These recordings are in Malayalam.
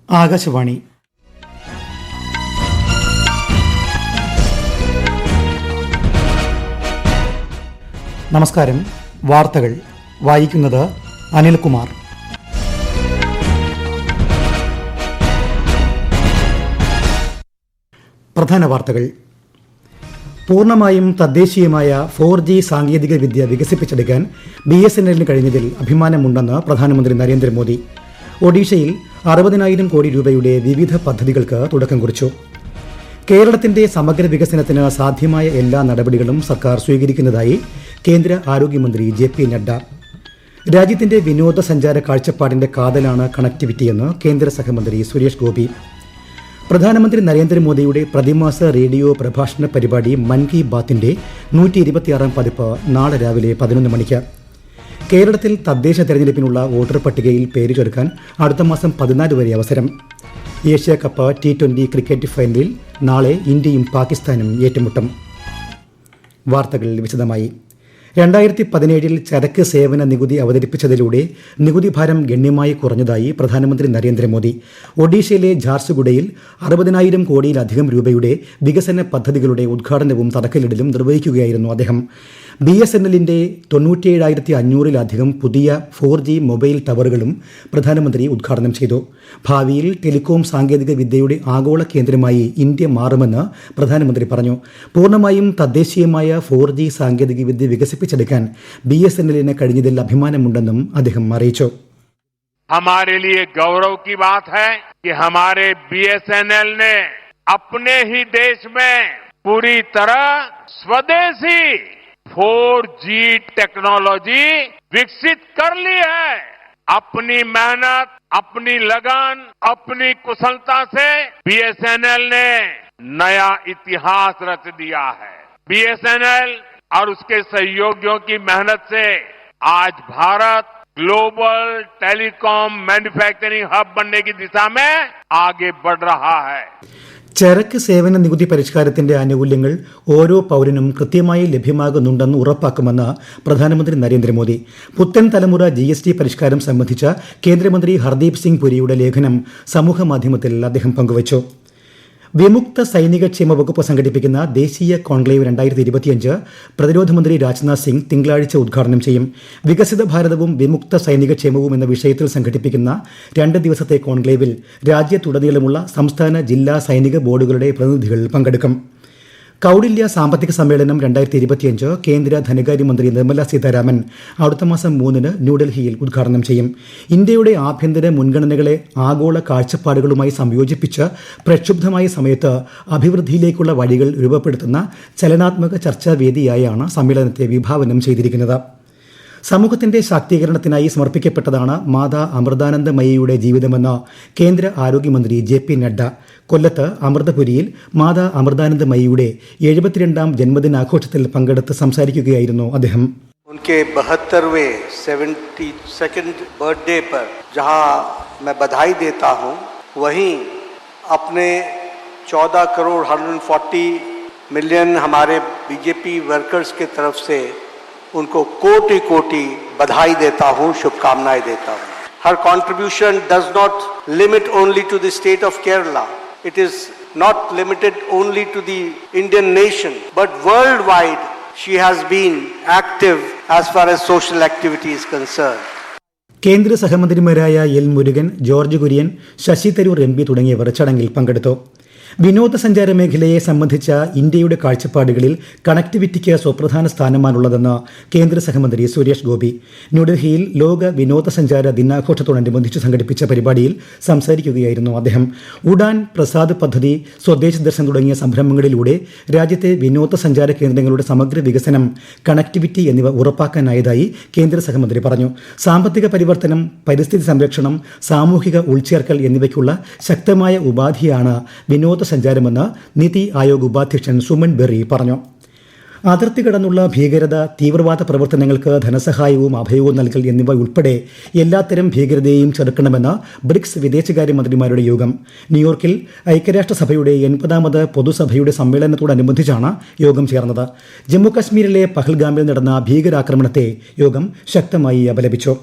ആകാശവാണി. നമസ്കാരം. വാർത്തകൾ വായിക്കുന്നത് അനിൽകുമാർ. പ്രധാന വാർത്തകൾ. പൂർണ്ണമായും തദ്ദേശീയമായ 4G സാങ്കേതിക വിദ്യ വികസിപ്പിച്ചെടുക്കാൻ BSNL കഴിഞ്ഞതിൽ അഭിമാനമുണ്ടെന്ന് പ്രധാനമന്ത്രി നരേന്ദ്രമോദി. ഒഡീഷയിൽ 60,000 കോടി രൂപയുടെ വിവിധ പദ്ധതികൾക്ക് തുടക്കം കുറിച്ചു. കേരളത്തിന്റെ സമഗ്ര വികസനത്തിന് സാധ്യമായ എല്ലാ നടപടികളും സർക്കാർ സ്വീകരിക്കുന്നതായി കേന്ദ്ര ആരോഗ്യമന്ത്രി JP നഡ്ഡ. രാജ്യത്തിന്റെ വിനോദസഞ്ചാര കാഴ്ചപ്പാടിന്റെ കാതലാണ് കണക്ടിവിറ്റിയെന്ന് കേന്ദ്ര സഹമന്ത്രി സുരേഷ് ഗോപി. പ്രധാനമന്ത്രി നരേന്ദ്രമോദിയുടെ പ്രതിമാസ റേഡിയോ പ്രഭാഷണ പരിപാടി മൻ കി ബാത്തിന്റെ 126ാം പതിപ്പ് നാളെ രാവിലെ 11 മണിക്ക്. കേരളത്തിൽ തദ്ദേശ തെരഞ്ഞെടുപ്പിനുള്ള വോട്ടർ പട്ടികയിൽ പേര് ചേർക്കാൻ അടുത്ത മാസം 14 വരെ അവസരം. ഏഷ്യ കപ്പ് T20 ക്രിക്കറ്റ് ഫൈനലിൽ നാളെ ഇന്ത്യയും പാകിസ്ഥാനും ഏറ്റുമുട്ടും. വാർത്തകൾ വിശദമായി. 2017 ചരക്ക് സേവന നികുതി അവതരിപ്പിച്ചതിലൂടെ നികുതി ഭാരം ഗണ്യമായി കുറഞ്ഞതായി പ്രധാനമന്ത്രി നരേന്ദ്രമോദി. ഒഡീഷയിലെ ഝാർസുഗുഡയിൽ 60,000 കോടിയിലധികം രൂപയുടെ വികസന പദ്ധതികളുടെ ഉദ്ഘാടനവും തറക്കല്ലിടലും നിർവഹിക്കുകയായിരുന്നു അദ്ദേഹം. BSNLന്റെ 97,500-ലധികം പുതിയ 4G മൊബൈൽ ടവറുകളും പ്രധാനമന്ത്രി ഉദ്ഘാടനം ചെയ്തു. ഭാവിയിൽ ടെലികോം സാങ്കേതിക വിദ്യയുടെ ആഗോള കേന്ദ്രമായി ഇന്ത്യ മാറുമെന്ന് പ്രധാനമന്ത്രി പറഞ്ഞു. പൂർണ്ണമായും തദ്ദേശീയമായ 4G സാങ്കേതിക വിദ്യ വികസിപ്പിച്ചെടുക്കാൻ BSNLന് കഴിഞ്ഞതിൽ അഭിമാനമുണ്ടെന്നും അദ്ദേഹം അറിയിച്ചു. हमारे लिए गौरव की बात है कि हमारे BSNL ने अपने ही देश में पूरी तरह स्वदेशी 4G टेक्नोलॉजी विकसित कर ली है. अपनी मेहनत, अपनी लगन, अपनी कुशलता से BSNL ने नया इतिहास रच दिया है. BSNL और उसके सहयोगियों की मेहनत से आज Bharat global telecom manufacturing hub बनने की दिशा में आगे बढ़ रहा है. ചരക്ക് സേവന നികുതി പരിഷ്കാരത്തിന്റെ ആനുകൂല്യങ്ങൾ ഓരോ പൌരനും കൃത്യമായി ലഭ്യമാകുന്നുണ്ടെന്ന് ഉറപ്പാക്കുമെന്ന് പ്രധാനമന്ത്രി നരേന്ദ്രമോദി. പുത്തൻ തലമുറ GST പരിഷ്കാരം സംബന്ധിച്ച കേന്ദ്രമന്ത്രി ഹർദീപ് സിംഗ് പുരിയുടെ ലേഖനം സമൂഹമാധ്യമത്തിൽ അദ്ദേഹം പങ്കുവച്ചു. വിമുക്ത സൈനിക ക്ഷേമ വകുപ്പ് സംഘടിപ്പിക്കുന്ന ദേശീയ കോൺക്ലേവ് 2025 പ്രതിരോധ മന്ത്രി രാജ്നാഥ് സിംഗ് തിങ്കളാഴ്ച ഉദ്ഘാടനം ചെയ്യും. വികസിത ഭാരതവും വിമുക്ത സൈനിക ക്ഷേമവും എന്ന വിഷയത്തിൽ സംഘടിപ്പിക്കുന്ന 2 ദിവസത്തെ കോൺക്ലേവിൽ രാജ്യത്തുടനീളമുള്ള സംസ്ഥാന ജില്ലാ സൈനിക ബോർഡുകളുടെ പ്രതിനിധികൾ പങ്കെടുക്കും. കൌടില്യ സാമ്പത്തിക സമ്മേളനം 2025 കേന്ദ്ര ധനകാര്യമന്ത്രി നിർമ്മല സീതാരാമൻ അടുത്ത മാസം 3-ന് ന്യൂഡൽഹിയിൽ ഉദ്ഘാടനം ചെയ്യും. ഇന്ത്യയുടെ ആഭ്യന്തര മുൻഗണനകളെ ആഗോള കാഴ്ചപ്പാടുകളുമായി സംയോജിപ്പിച്ച് പ്രക്ഷുബ്ധമായ സമയത്ത് അഭിവൃദ്ധിയിലേക്കുള്ള വഴികൾ രൂപപ്പെടുത്തുന്ന ചലനാത്മക ചർച്ചാവേദിയായാണ് സമ്മേളനത്തെ വിഭാവനം ചെയ്തിരിക്കുന്നത്. സമൂഹത്തിന്റെ ശാക്തീകരണത്തിനായി സമർപ്പിക്കപ്പെട്ടതാണ് മാതാ അമൃതാനന്ദമയിയുടെ ജീവിതമെന്ന് കേന്ദ്ര ആരോഗ്യമന്ത്രി JP നഡ്ഡ. കൊല്ലത്ത് അമൃതപുരിയിൽ മാതാ അമൃതാനന്ദമയിയുടെ 72ാം ജന്മദിനാഘോഷത്തിൽ പങ്കെടുത്ത് സംസാരിക്കുകയായിരുന്നു അദ്ദേഹം. उनके 72वें 72nd बर्थडे पर जहां मैं बधाई देता हूं, वहीं अपने 14 करोड़ 140 मिलियन हमारे BJP वर्कर्स के तरफ से उनको कोटि कोटि बधाई देता हूं, शुभकामनाएं देता हूं. Her contribution does not limit only to the state of Kerala. It is not limited only to the Indian nation, but worldwide she has been active as far as social activity is concerned. കേന്ദ്ര സഹമന്ത്രിമാരായ എൽ മുരുകൻ, ജോർജ് കുര്യൻ, ശശി തരൂർ MP തുടങ്ങിയവർ ചടങ്ങിൽ പങ്കെടുത്തു. വിനോദസഞ്ചാര മേഖലയെ സംബന്ധിച്ച ഇന്ത്യയുടെ കാഴ്ചപ്പാടുകളിൽ കണക്ടിവിറ്റിക്ക് സുപ്രധാന സ്ഥാനമാണുള്ളതെന്ന് കേന്ദ്ര സഹമന്ത്രി സുരേഷ് ഗോപി. ന്യൂഡൽഹിയിൽ ലോക വിനോദസഞ്ചാര ദിനാഘോഷത്തോടനുബന്ധിച്ച് സംഘടിപ്പിച്ച പരിപാടിയിൽ സംസാരിക്കുകയായിരുന്നു അദ്ദേഹം. ഉഡാൻ, പ്രസാദ് പദ്ധതി, സ്വദേശ് ദർശൻ തുടങ്ങിയ സംരംഭങ്ങളിലൂടെ രാജ്യത്തെ വിനോദസഞ്ചാര കേന്ദ്രങ്ങളുടെ സമഗ്ര വികസനം, കണക്ടിവിറ്റി എന്നിവ ഉറപ്പാക്കാനായതായി കേന്ദ്ര സഹമന്ത്രി പറഞ്ഞു. സാമ്പത്തിക പരിവർത്തനം, പരിസ്ഥിതി സംരക്ഷണം, സാമൂഹിക ഉൾച്ചേർക്കൽ എന്നിവയ്ക്കുള്ള ശക്തമായ ഉപാധിയാണ് വിനോദസഞ്ചാരമെന്ന് നിതി ആയോഗ് ഉപാധ്യക്ഷൻ സുമൻ ബെറി പറഞ്ഞു. അതിർത്തി കടന്നുള്ള ഭീകരത, തീവ്രവാദ പ്രവർത്തനങ്ങൾക്ക് ധനസഹായവും അഭയവും നൽകൽ എന്നിവ ഉൾപ്പെടെ എല്ലാത്തരം ഭീകരതയെയും ചെറുക്കണമെന്ന് ബ്രിക്സ് വിദേശകാര്യമന്ത്രിമാരുടെ യോഗം. ന്യൂയോർക്കിൽ ഐക്യരാഷ്ട്രസഭയുടെ 80ാമത് പൊതുസഭയുടെ സമ്മേളനത്തോടനുബന്ധിച്ചാണ് യോഗം ചേർന്നത്. ജമ്മുകശ്മീരിലെ പഹൽഗാമിൽ നടന്ന ഭീകരാക്രമണത്തെ യോഗം ശക്തമായി അപലപിച്ചു.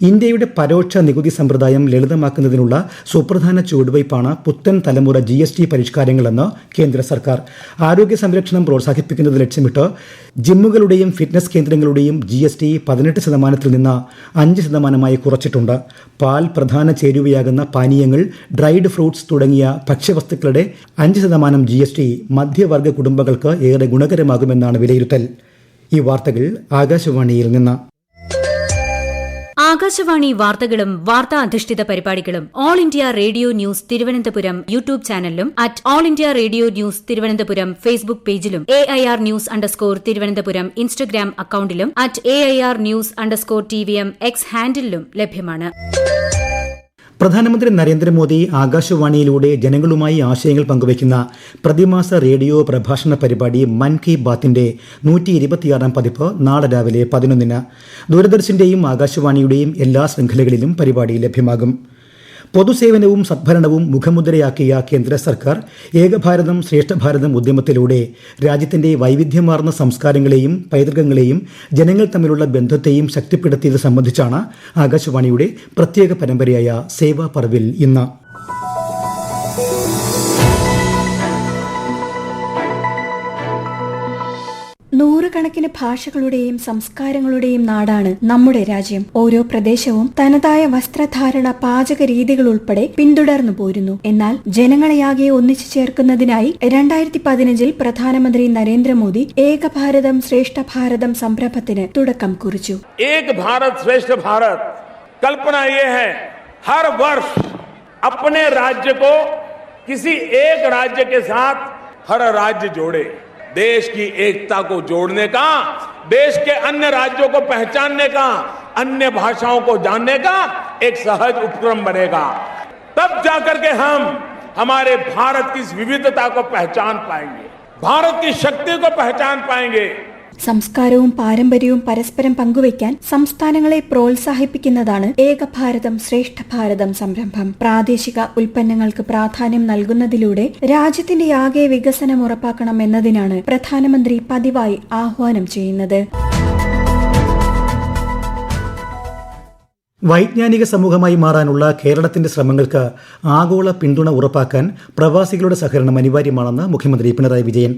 ഇന്ത്യയുടെ പരോക്ഷ നികുതി സമ്പ്രദായം ലളിതമാക്കുന്നതിനുള്ള സുപ്രധാന ചുവടുവയ്പ്പാണ് പുത്തൻ തലമുറ GST പരിഷ്കാരങ്ങളെന്ന് കേന്ദ്ര സർക്കാർ. ആരോഗ്യ സംരക്ഷണം പ്രോത്സാഹിപ്പിക്കുന്നത് ലക്ഷ്യമിട്ട് ജിമ്മുകളുടെയും ഫിറ്റ്നസ് കേന്ദ്രങ്ങളുടെയും GST 18% നിന്ന് 5% കുറച്ചിട്ടുണ്ട്. പാൽ, പ്രധാന ചേരുവയാകുന്ന പാനീയങ്ങൾ, ഡ്രൈഡ് ഫ്രൂട്ട്സ് തുടങ്ങിയ ഭക്ഷ്യവസ്തുക്കളുടെ 5% GST മധ്യവർഗ കുടുംബങ്ങൾക്ക് ഏറെ ഗുണകരമാകുമെന്നാണ് വിലയിരുത്തൽ. ഈ വാർത്തകൾ ആകാശവാണിയിൽ നിന്ന്. ആകാശവാണി വാർത്തകളും വാർത്താ അധിഷ്ഠിത പരിപാടികളും all India radio news Thiruvananthapuram YouTube ചാനലിലും @all India radio news Thiruvananthapuram Facebook പേജിലും AIR ന്യൂസ് തിരുവനന്തപുരം ഇൻസ്റ്റഗ്രാം അക്കൌണ്ടിലും @AIR ന്യൂസ്_TVM X ഹാൻഡിലും ലഭ്യമാണ്. പ്രധാനമന്ത്രി നരേന്ദ്രമോദി ആകാശവാണിയിലൂടെ ജനങ്ങളുമായി ആശയങ്ങൾ പങ്കുവയ്ക്കുന്ന പ്രതിമാസ റേഡിയോ പ്രഭാഷണ പരിപാടി മൻ കി ബാത്തിന്റെ 126ാം പതിപ്പ് നാളെ രാവിലെ 11-ന് ദൂരദർശന്റെയും ആകാശവാണിയുടെയും എല്ലാ ശൃംഖലകളിലും പരിപാടി ലഭ്യമാകും. പൊതുസേവനവും സദ്ഭരണവും മുഖമുദ്രയാക്കിയ കേന്ദ്ര സർക്കാർ ഏകഭാരതം ശ്രേഷ്ഠഭാരതം ഉദ്യമത്തിലൂടെ രാജ്യത്തിന്റെ വൈവിധ്യമാർന്ന സംസ്കാരങ്ങളെയും പൈതൃകങ്ങളെയും ജനങ്ങൾ തമ്മിലുള്ള ബന്ധത്തെയും ശക്തിപ്പെടുത്തിയത് സംബന്ധിച്ചാണ് ആകാശവാണിയുടെ പ്രത്യേക പരമ്പരയായ സേവാ പർവിൽ ഇന്ന്. നൂറുകണക്കിന് ഭാഷകളുടെയും സംസ്കാരങ്ങളുടെയും നാടാണ് നമ്മുടെ രാജ്യം. ഓരോ പ്രദേശവും തനതായ വസ്ത്രധാരണ, പാചക രീതികൾ ഉൾപ്പെടെ പിന്തുടർന്നു പോരുന്നു. എന്നാൽ ജനങ്ങളെയാകെ ഒന്നിച്ചു ചേർക്കുന്നതിനായി 2015 പ്രധാനമന്ത്രി നരേന്ദ്രമോദി ഏക ഭാരതം ശ്രേഷ്ഠ ഭാരതം സംരംഭത്തിന് തുടക്കം കുറിച്ചു. एक भारत श्रेष्ठ भारत कल्पना ये है हर वर्ष अपने राज्य को किसी एक राज्य के साथ हर राज्य जोड़े. देश की एकता को जोड़ने का, देश के अन्य राज्यों को पहचानने का, अन्य भाषाओं को जानने का एक सहज उपक्रम बनेगा. तब जाकर के हम हमारे भारत की इस विविधता को पहचान पाएंगे, भारत की शक्ति को पहचान पाएंगे. സംസ്കാരവും പാരമ്പര്യവും പരസ്പരം പങ്കുവയ്ക്കാൻ സംസ്ഥാനങ്ങളെ പ്രോത്സാഹിപ്പിക്കുന്നതാണ് ഏക ഭാരതം ശ്രേഷ്ഠ ഭാരതം സംരംഭം. പ്രാദേശിക ഉൽപ്പന്നങ്ങൾക്ക് പ്രാധാന്യം നൽകുന്നതിലൂടെ രാജ്യത്തിന്റെ ആകെ വികസനം ഉറപ്പാക്കണം എന്നതിനാണ് പ്രധാനമന്ത്രി പതിവായി ആഹ്വാനം ചെയ്യുന്നത്. വൈജ്ഞാനിക സമൂഹമായി മാറാനുള്ള കേരളത്തിന്റെ ശ്രമങ്ങൾക്ക് ആഗോള പിന്തുണ ഉറപ്പാക്കാൻ പ്രവാസികളുടെ സഹകരണം അനിവാര്യമാണെന്ന് മുഖ്യമന്ത്രി Pinarayi Vijayan.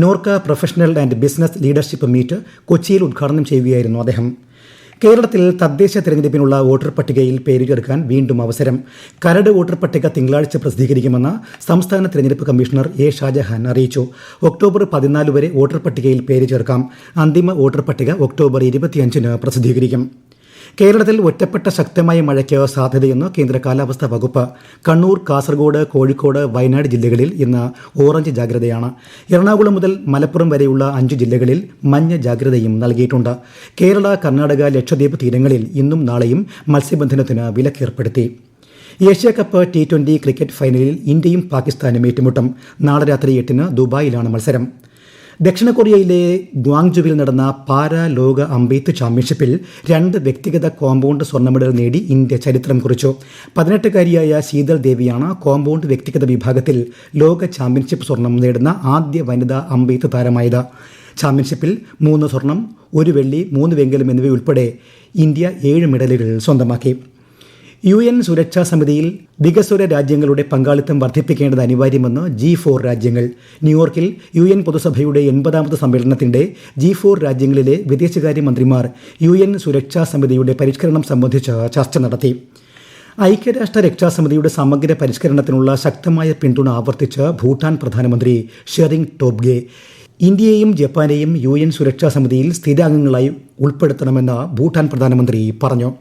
Norka professional and business leadership meet കൊച്ചിയിൽ ഉദ്ഘാടനം ചെയ്യുകയായിരുന്നു അദ്ദേഹം. കേരളത്തിൽ തദ്ദേശ തെരഞ്ഞെടുപ്പിനുള്ള വോട്ടർ പട്ടികയിൽ പേര് ചേർക്കാൻ വീണ്ടും അവസരം. കരട് വോട്ടർ പട്ടിക തിങ്കളാഴ്ച പ്രസിദ്ധീകരിക്കുമെന്ന് സംസ്ഥാന തെരഞ്ഞെടുപ്പ് കമ്മീഷണർ A. ഷാജഹാൻ അറിയിച്ചു. ഒക്ടോബർ 14 വരെ വോട്ടർ പട്ടികയിൽ പേര് ചേർക്കാം. അന്തിമ വോട്ടർ പട്ടിക ഒക്ടോബർ 25-ന് പ്രസിദ്ധീകരിക്കും. കേരളത്തിൽ ഒറ്റപ്പെട്ട ശക്തമായ മഴയ്ക്ക് സാധ്യതയെന്ന് കേന്ദ്ര കാലാവസ്ഥാ വകുപ്പ്. കണ്ണൂർ, കാസർഗോഡ്, കോഴിക്കോട്, വയനാട് ജില്ലകളിൽ ഇന്ന് ഓറഞ്ച് ജാഗ്രതയാണ്. എറണാകുളം മുതൽ മലപ്പുറം വരെയുള്ള 5 ജില്ലകളിൽ മഞ്ഞ ജാഗ്രതയും നൽകിയിട്ടുണ്ട്. കേരള, കർണാടക, ലക്ഷദ്വീപ് തീരങ്ങളിൽ ഇന്നും നാളെയും മത്സ്യബന്ധനത്തിന് വിലക്കേർപ്പെടുത്തി. ഏഷ്യ കപ്പ് T20 ക്രിക്കറ്റ് ഫൈനലിൽ ഇന്ത്യയും പാകിസ്ഥാനും ഏറ്റുമുട്ടും. നാളെ രാത്രി 8-ന് ദുബായിലാണ് മത്സരം. ദക്ഷിണ കൊറിയയിലെ ഗ്വാങ്ജുവിൽ നടന്ന പാരാ ലോക അമ്പെയ്ത്ത് ചാമ്പ്യൻഷിപ്പിൽ 2 വ്യക്തിഗത കോമ്പൗണ്ട് സ്വർണ്ണ മെഡൽ നേടി ഇന്ത്യ ചരിത്രം കുറിച്ചു. 18-കാരിയായ ശീതൽ ദേവിയാണ് കോമ്പൗണ്ട് വ്യക്തിഗത വിഭാഗത്തിൽ ലോക ചാമ്പ്യൻഷിപ്പ് സ്വർണം നേടുന്ന ആദ്യ വനിതാ അമ്പെയ്ത്ത് താരമായത്. ചാമ്പ്യൻഷിപ്പിൽ 3 സ്വർണം, 1 വെള്ളി, 3 വെങ്കലം എന്നിവയുൾപ്പെടെ ഇന്ത്യ 7 മെഡലുകൾ സ്വന്തമാക്കി. UN സുരക്ഷാ സമിതിയിൽ വികസ്വര രാജ്യങ്ങളുടെ പങ്കാളിത്തം വർദ്ധിപ്പിക്കേണ്ടത് അനിവാര്യമെന്ന് G4 രാജ്യങ്ങൾ. ന്യൂയോർക്കിൽ UN പൊതുസഭയുടെ 80ാമത് സമ്മേളനത്തിന്റെ G4 രാജ്യങ്ങളിലെ വിദേശകാര്യമന്ത്രിമാർ UN സുരക്ഷാ സമിതിയുടെ പരിഷ്കരണം സംബന്ധിച്ച് ചർച്ച നടത്തി. ഐക്യരാഷ്ട്ര രക്ഷാസമിതിയുടെ സമഗ്ര പരിഷ്കരണത്തിനുള്ള ശക്തമായ പിന്തുണ ആവർത്തിച്ച് ഭൂട്ടാൻ പ്രധാനമന്ത്രി ഷെറിംഗ് ടോബ്ഗെ ഇന്ത്യയെയും ജപ്പാനെയും UN സുരക്ഷാ സമിതിയിൽ സ്ഥിരാംഗങ്ങളായി ഉൾപ്പെടുത്തണമെന്ന് ഭൂട്ടാൻ പ്രധാനമന്ത്രി പറഞ്ഞു.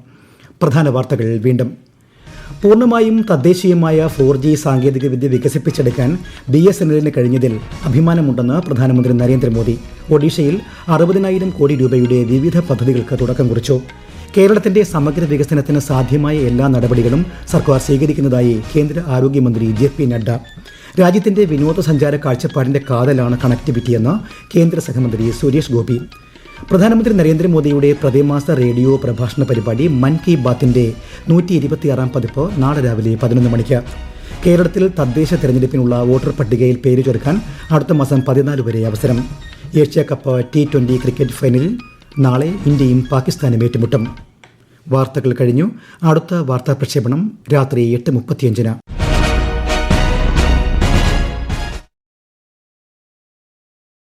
പ്രധാന വാർത്തകൾ വീണ്ടും. പൂർണ്ണമായും തദ്ദേശീയമായ 4G സാങ്കേതികവിദ്യ വികസിപ്പിച്ചെടുക്കാൻ BSNLന് കഴിഞ്ഞതിൽ അഭിമാനമുണ്ടെന്ന് പ്രധാനമന്ത്രി നരേന്ദ്രമോദി. ഒഡീഷയിൽ 60,000 കോടി രൂപയുടെ വിവിധ പദ്ധതികൾക്ക് തുടക്കം കുറിച്ചു. കേരളത്തിന്റെ സമഗ്ര വികസനത്തിന് സാധ്യമായ എല്ലാ നടപടികളും സർക്കാർ സ്വീകരിക്കുന്നതായി കേന്ദ്ര ആരോഗ്യമന്ത്രി JP നഡ്ഡ. രാജ്യത്തിന്റെ വിനോദസഞ്ചാര കാഴ്ചപ്പാടിന്റെ കാതലാണ് കണക്ടിവിറ്റിയെന്ന് കേന്ദ്ര സഹമന്ത്രി സുരേഷ് ഗോപി. പ്രധാനമന്ത്രി നരേന്ദ്രമോദിയുടെ പ്രതിമാസ റേഡിയോ പ്രഭാഷണ പരിപാടി മൻ കി ബാത്തിന്റെ 126ാം പതിപ്പ് നാളെ രാവിലെ 11 മണിക്ക്. കേരളത്തിൽ തദ്ദേശ തെരഞ്ഞെടുപ്പിനുള്ള വോട്ടർ പട്ടികയിൽ പേര് ചേർക്കാൻ അടുത്ത മാസം 14 വരെ അവസരം. ഏഷ്യ കപ്പ് T20 ക്രിക്കറ്റ് ഫൈനലിൽ നാളെ ഇന്ത്യയും പാകിസ്ഥാനും ഏറ്റുമുട്ടും. വാർത്തകൾ കഴിഞ്ഞു. അടുത്ത വാർത്താ പ്രക്ഷേപണം രാത്രി 8:35.